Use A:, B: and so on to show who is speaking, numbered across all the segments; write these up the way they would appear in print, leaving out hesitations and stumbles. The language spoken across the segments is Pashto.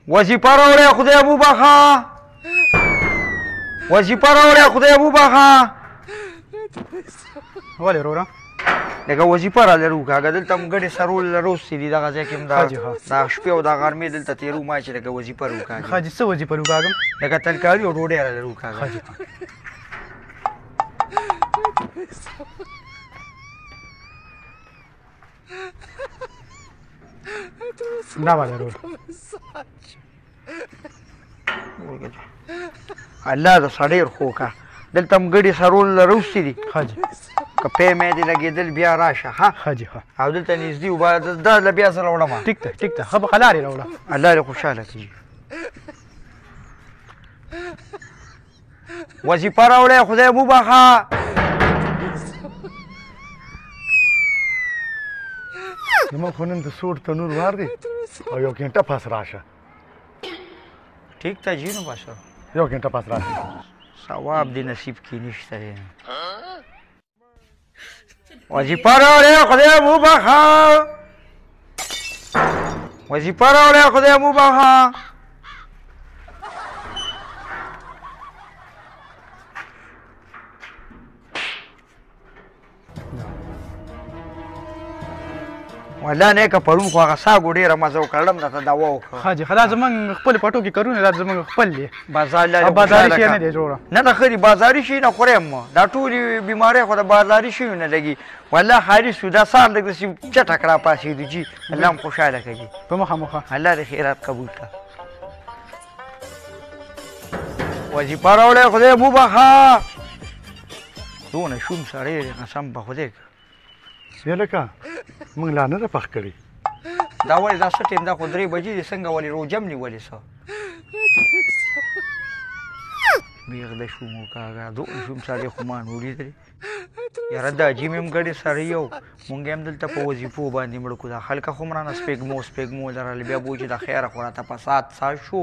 A: وظیفه راوړی خدای وبخه وظیفه راوړی خدای وبخه
B: ولې وروره
A: لکه وظیفه را لرو کاږه دلته هم ګډې سرول روستې دي دغه ځای کې هم دا شپې او دا غرمې دلته تېرو ما چې لکه وظیفه رو کاږي
B: حاجي څه وظیفه روکاږم
A: لکه ترکاري او ډوډۍ را لرو کاږه
B: دا والا وروره
A: الله د سړی خو کا دلته هم ګډې سرول روستې دي
B: حاجي
A: که پی مې دې لګېدل بیا راشه ها
B: حاجي ها
A: او دلته نږدې وبه دا له بیا سره وړم
B: ټیک ده ټیک ده ښه به خلارې راوړه
A: الله دې خوشحاله کړي وظیفه راوړی خدای وبخه
C: زموږ خو نن د سوړ تنور وار دی او یو ګنټه پس راشه
A: ټیک ته جي نو بس
C: یو ګنټه پس راشه
A: ثواب دې نصیب کې نشته دی وظیفه راوړی خدای وبخه وظیفه راوړی خدای وبخه والله نه که پرون خو هغه ساګو ډېره مزه وکړم درته دوا وکړه
B: حاجي ښه دا زموږ خپل پټو کې کارونه دا زموږ خپل دي
A: بازاري
B: شی نه دی جوړه
A: نه نه ښه دي بازاري شي نه خورم دا ټولې بیمارۍ خو د بازاري شیو نه لګي والله خالي سو دا سهار لږ داسې چټه کړه پاسېدو جي الله هم خوشحاله کړي
B: په مخه مخه
A: الله دې خیرات قبول کړه وظیفه راوړی خدای وبخه دونه شوم سړی دی قسم په خدای
C: یا لکه موږ لا نه ده پخ کړي
A: دا ولې دا څه ټیم دا خو 3 بجې دي څنګه ولې روجم نیولې څه بېغله شوم وکاږه دونه شوم سړی خو ما نو لیدلې یاره دا عجیب هم ګډې سړی یو مونږ هم دلته په وظیفو باندې مړه کړو دا خلکه خو هم رانه سپېږمو لرله بیا بوی چې دا خیره خو راته په سات شو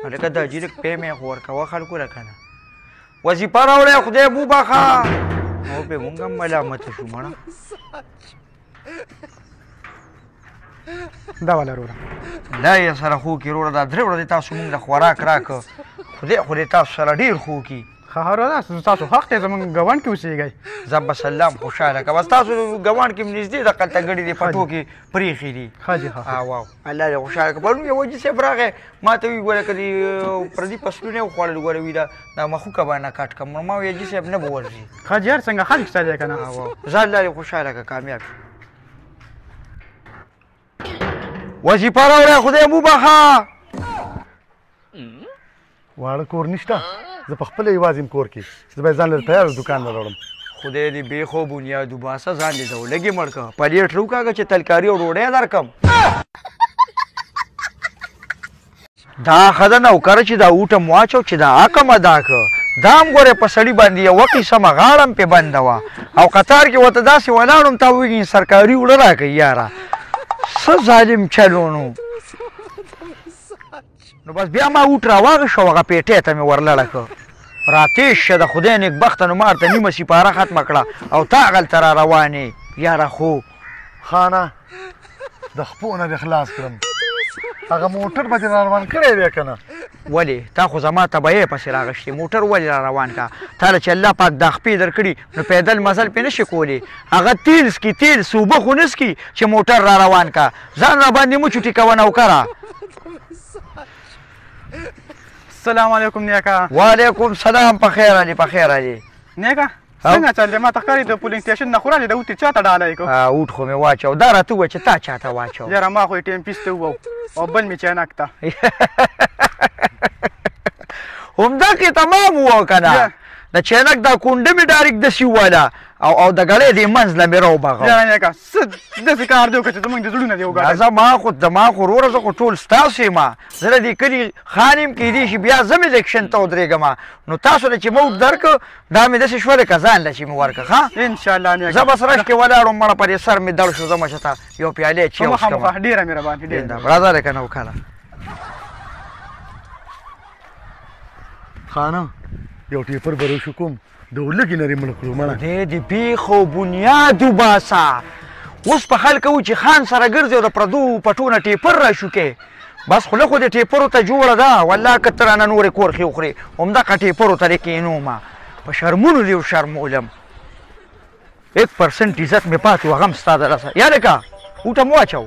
A: هلکه دا عجیب پی مې خو ورکوه خلکو له که نه وظیفه راوړی خدای وبخه او پې مونږ هم ملامته شو مړه
B: دا والا وروره
A: لا یې سره خو کې وروره دا 3 ورځې تاسو مونږ له خوراک راکړه خدای تاسو سره ډېر خو کې
B: ښه هروره تاسو حق دی زموږ ګاونډ کې اوسېږئ
A: زه به سلام خوشحاله که بس تاسو ګاونډ کې هم نږدې دقلته ګډې دي پټو کې پرېښي دي
B: حاجي ښه
A: واو الله دې خوشحاله کړه پرون یو حاجي صاحب راغی ما ته وایي ګوره که دې پردي فصلونه یې وخوړل ګوره وي دا مخوکه باندې کټ کړم ما وایي حاجي صاحب نه به ورځي
B: حاجي هر څنګه خلک شته دی که نه
A: واو زه الله دې خوشحاله کړه کامیاب وظیفه راوړی خدای وبخه
C: واړه کور نشته زه په خپله یوازې یم کور کې زه به یې ځان له تیار دوکان له راوړم
A: خدای دې بې خو بنیاد وباسه ځان دې دولګې مړ کړه پلیټ روکاږه چې ترکاري او ډوډۍ درکړم دا ښه ده نوکره چې دا اوټم واچو چې دا حقم ادا کړه دا هم ګورې په سړي باندې یوه قسمه غاړه هم پې بنده وه او قطار کې ورته داسې ولاړم تا وایي سرکاري اوړه راکوي یاره څه ظالم چلونو نو بس بیا ما اوټ راواغېښه هغه پیټۍ ته مې ورلړه کړه راتېش شه د خدای نیکبخته نو ما ورته نیمه سپاره ختمه کړه او تا هغلته را روانې یاره خو
C: خانه د خپو نه دې خلاص کړم هغه موټر به دې را روان کړی دی که نه
A: ولې تا خو زما تبعیې پسې راغښتې موټر ولې را روان کا تا له چې الله پاک دا خپې درکړي نو پیدل مزل پې نشي کولی هغه تیل څکي تیل صوبه خو نه څکي چې موټر را روان کا ځان را باندې مو چوټي کوه نوکره
B: السلام علیکم نیکه
A: وعلیکم سلام په خیر علي په خیر علي
B: نیکه څنګه چل دی ما ته ښکاري د پولینګ سټېشن نه خو راځې د اوتې چا ته ډاله یې کړو
A: اوټ خو مې واچو دا راته ووایه چې تا چاته واچو
B: یاره ما خو یې ټیم پیس ته ووو او بل مې چینک ته
A: همدغې تمام وو که نه د چینک دا کونډه مې ډایرکټ داسې وواله او د ګړۍ دې منځ له مې راوبغه
B: یاره نیکه څه داسې کار دی وکړه چې زموږ د زړونه دې وګاټه
A: زما خو وروره زه خو ټول ستاسو یم زه د دې کلي خان یم کیدای شي بیا زه مې الیکشن ته ودرېږم نو تاسو له چې موږ درکړه دا مې داسې شوه لکه ځان له چې مې ورکړه ښه
B: انشاءالله نیکه
A: زه بس رش کې ولاړم مړه په دې سر مې دړ شو زه مچه ته یو پیالې چې
B: مخامخه ډېره مهرباني ډېره
A: راځه لکه نوکره
C: خانه یو ټیپر به روشو کوم د ولږې نه دې مړه کړو مړه
A: دې د پیښو بنیاد وباسه اوس په خلکه و چې خان سره ګرځي او د پردو پټونه ټیپر را شوکې بس خوله خو دې ټیپرو ته جوړه ده والله که ته رانه نورې کورخې وخورې همدغه ټیپرو ته دې کښېنومه په شرمونو دې وشرمولم 1% عزت مې پاتې و هغه هم ستا د لاسه یادکه اوټه مو واچو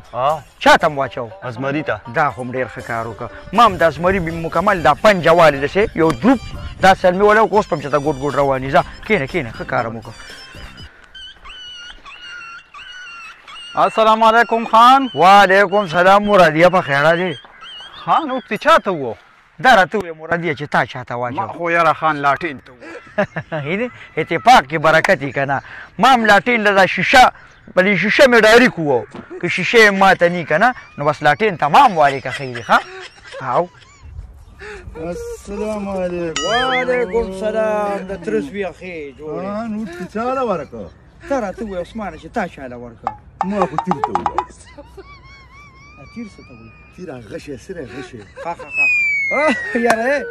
A: چا ته مو واچو
B: ازمري ته
A: دا خو م ډېر ښه کار وکړه ما هم د ازمري مکمل دا پنجه والې داسې یو دروپ دا سلمې ولی وکړه اوس په هم چې ته ګوډ ګوډ روان یې ځه کښېنه کښېنه ښه کار م وکړه
B: السلام علیکم خان
A: وعلیکم سلام مرادیه په خیره دی
B: خان اوښتې چا ته وو
A: دا راته ووایه مرادیه چې تا چا ته
B: ما
A: واچو
B: خو یاره خان لاټین ته وو
A: هینې اتفاق کې برکت یې که نه ما هم لاټین له دا شیشه په دې شیشه مې ډایرک وو که شیشه یې ماته نی که نه نو بس لاټین تمام والې که خیري ښه او
C: السلام علیکم
A: وعلیکم سلام د تره زوی ښې جوړې
C: خان اوښتې چا له ورکړه
A: ته راته ووایه عثمانه چې تا چا له ورکړه
C: ما خو تیر ته وویل
A: تیر څه ته وایي
C: تیر غشی سره غشی
A: ښه یاره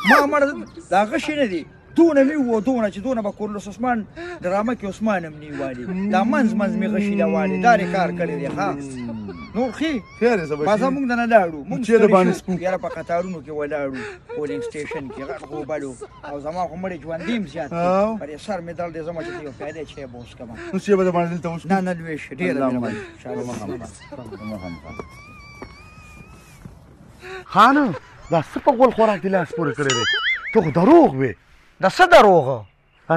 A: ما مړه دا غشې نه دي دونه مې ووه دونه چې دونه به کورلس عثمان ډرامه کې عثمان هم نی والي دا منځ منځ مې غشي له والي دا یې کار کړی دی ښه نور ښې
C: خیر یې
A: بازه موږ دنه لاړو موږ
C: چېرې باندې سپو
A: یاره په قطارونو کې ولاړو پولینګ سټیشن کې غټ غوبلو او زما خو مړې ژوندي هم زیات دي پر یې سر مې درد دی زما چې ته یو پیاده چای به وڅښم
C: نو چې به باندې دلته وشو
A: نه نه لوی شه ډېره
C: خان دا څه په غول خوراک دې لاس پورې کړی دی ته خو دروغ وې
A: دا څه دروغه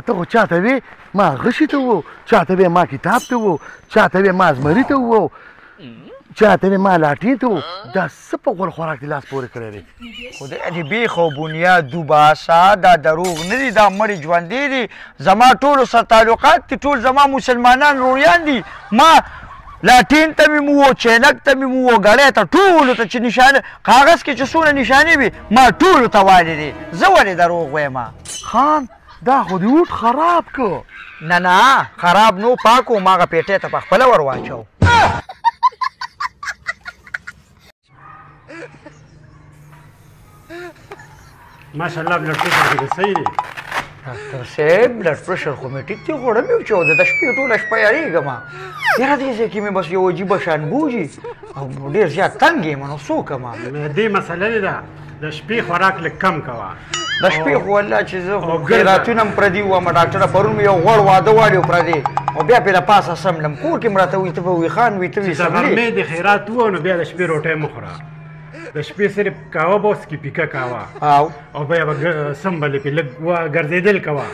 C: ته خو چاته وې ما غشي ته وو چاته وې ما کتاب ته وو چاته وې ما زمري ته وو چاته وې ما لاټین ته وو دا څه په غول خوراک دې لاس پورې کړی دی
A: خدای دې بیخ او بنیاد دوباسا دا دروغ نه دي دا مړي ژوندي دي زما ټولو سره تعلقات دي ټول زما مسلمانان روریان دي ما لاټین ته مې مو وو چینک ته مې مو وو ګړی ته ټولو ته چې نشانه کاغذ کې چې څونه نشانې وي ما ټولو ته والې دي زه ولې دروغ وایم
C: خان دا خو دې اوټ خراب که
A: نه نه خراب نو پاک و ما هغه پیټۍ ته په خپله ور واچو
D: ماشاءالله بلډ پریشر دې صحیح دی
A: ډاکټر صاحب بلډ پریشر خو مې ټیک دی غوړه مې وچاوده د شپې ټوله شپه یارېږم یاره دې ځای کې مې بس یو عجیبه شان بوجي او ډېر زیات تنګ یم نو څه وکړم
D: دې مسله ده د شپې خوراک لږ کم کوه
A: د شپې خو والله چې زه خو خیراتونه هم پردي وم ډاکټره پرون مې یو غوړ واده واړی و پردی او بیا پرې د پاسه سملم کور کې مې راته وایي ته به وي خان وي ته وي
D: چې د غرمې د خیرات ووه نو بیا د شپې روټۍ مه خوره د شپې صرف کاوه به اوس کې پیکه کاوه او بیا به سمبلې پې لږ ګرځېدل کوه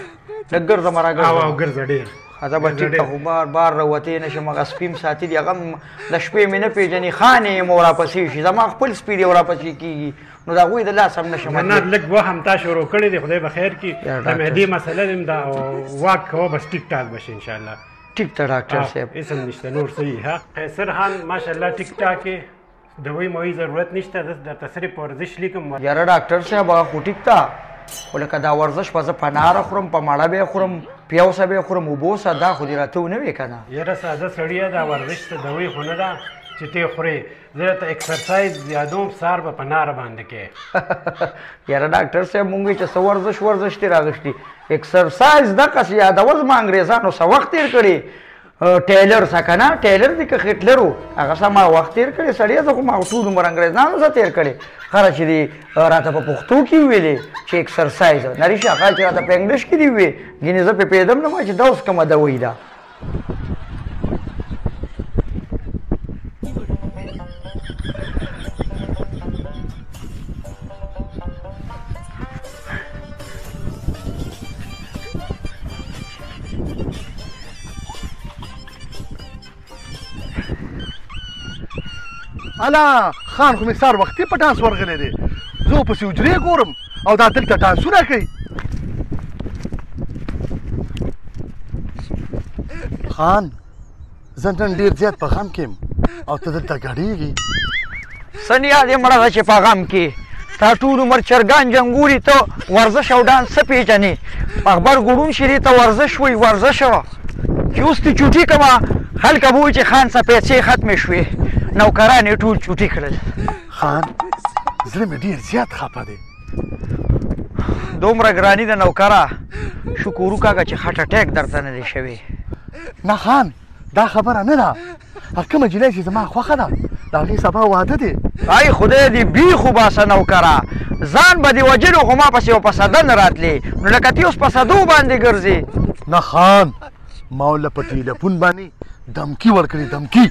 A: لږ ګرځه مه راګرځه
D: او ګرځه ډېر
A: زه به ټیټه خو بار راوتې نه شم هغه سپي م ساتي دي هغه هم د شپې مې نه پېژني خانې یم او راپسې شي زما خپل سپي دی او راپسې کېږي نو د هغوی د لاس هم نه شم
D: نه لږ وهم تا شروع کړی دی خدای به خیر کړي د معدې مسله دې دا واک کوه بس ټیک ټاک بشي انشاءالله
A: ټیک ته ډاکټر صاحب
D: اسم نشته نور صحیح ها قیصر خان ماشاءالله ټیک ټاک یې دوی موی ضرورت نشته درته صرف ورزش لیکم
A: یاره ډاکټر صاحب هغه خو ټیک ته خو لکه دا ورزش به زه په ناره خورم په مړه به یې خورم پیوسه به یې خورم اوبو سه دا خو دې راته ونه وې که نه
D: یاره ساده سړیه دا ورزش ته دوی خو نه ده چې ته خورې زه درته اکسرسایز یادوم سهار به په ناره باندې کې
A: یاره ډاکټر صاحب مونږ چې څه ورزش دې راغښتي اکسرسایز دقسې یادول زما انګریزانو څه وخت تېر کړي ټیلر څه که نه ټیلر دي که هټلر و هغه څه ما وخت تېر کړی سړی زه خو ما ټول عمر انګریزانو څه تېر کړی خره چې دي راته په پښتو کې ویلې چې اکسرسایز نریشي هغه چې راته په انګلیش کې دي وې ګینې زه پې پوهېدم نه ما چې دا اوس کومه دوی ده
C: الا خان خو مې سهار وختي په ډانس ورغلی دی زه ورپسې حجرې ګورم او دا دلته ډانسونه کوي خان زه نن ډېر زیات په غم کې یم او ته دلته ګډېږي
A: څه نیاد یې مړه ده چې په غم کې تا ټول عمر چرګان جنګوري ته ورزش او ډانس څه پېژنې اخبار ګډون شي دې ته ورزش وایي ورزش چې اوس دې چوټي کومه خلک به وایي چې خان څه پیسې ختمې شوې نوکران یې ټول چوټي کړل
C: خان زړه مې ډېر زیات خفه دی
A: دومره ګراني د نوکره شکر وکړه چې خټ اټیک درته نه دی شوی
C: نه خان دا خبره نه ده کومه نجلۍ چې زما خوښه ده د هغې سبا واده دی.
A: ای خدای دې بي خو باسه نوکره، ځان به دې وجلو خو ما پسې یو پسدن راتلې، نو لکه تی اوس پسدو باندې ګرځې.
C: نه خان، ما ورله په ټېلیفون باندې دمکي ورکړې، دمکي.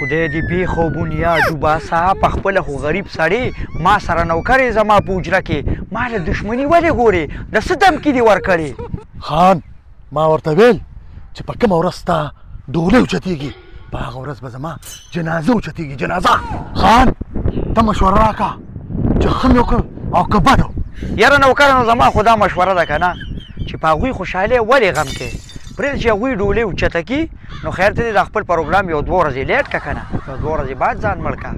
A: خدای دې بې خوبونیا دوباسه په خپله خو غریب سړی ما سره نوکرې زما په حجره کې ما له دښمني ولې ګورې؟ د څه دمکي دې ورکړې؟
C: خان ما ورته ویل چې په کومه ورځ ستا ډولۍ اوچتېږي په هغه ورځ به زما جنازه اوچتېږي، جنازه. خان ته مشوره راکړه چې ښه مې وکړ او که بد و.
A: یاره نوکره نو زما خو دا مشوره ده که نه چې په هغوی خوشحالۍ ولې غم کوې؟ پرېږده چې هغوی ډولۍ اوچته کړي نو خیر ته دې د خپل پروګرام یو 2 ورځې لیټ که که نه، 2 ورځې بعد ځان مړ که.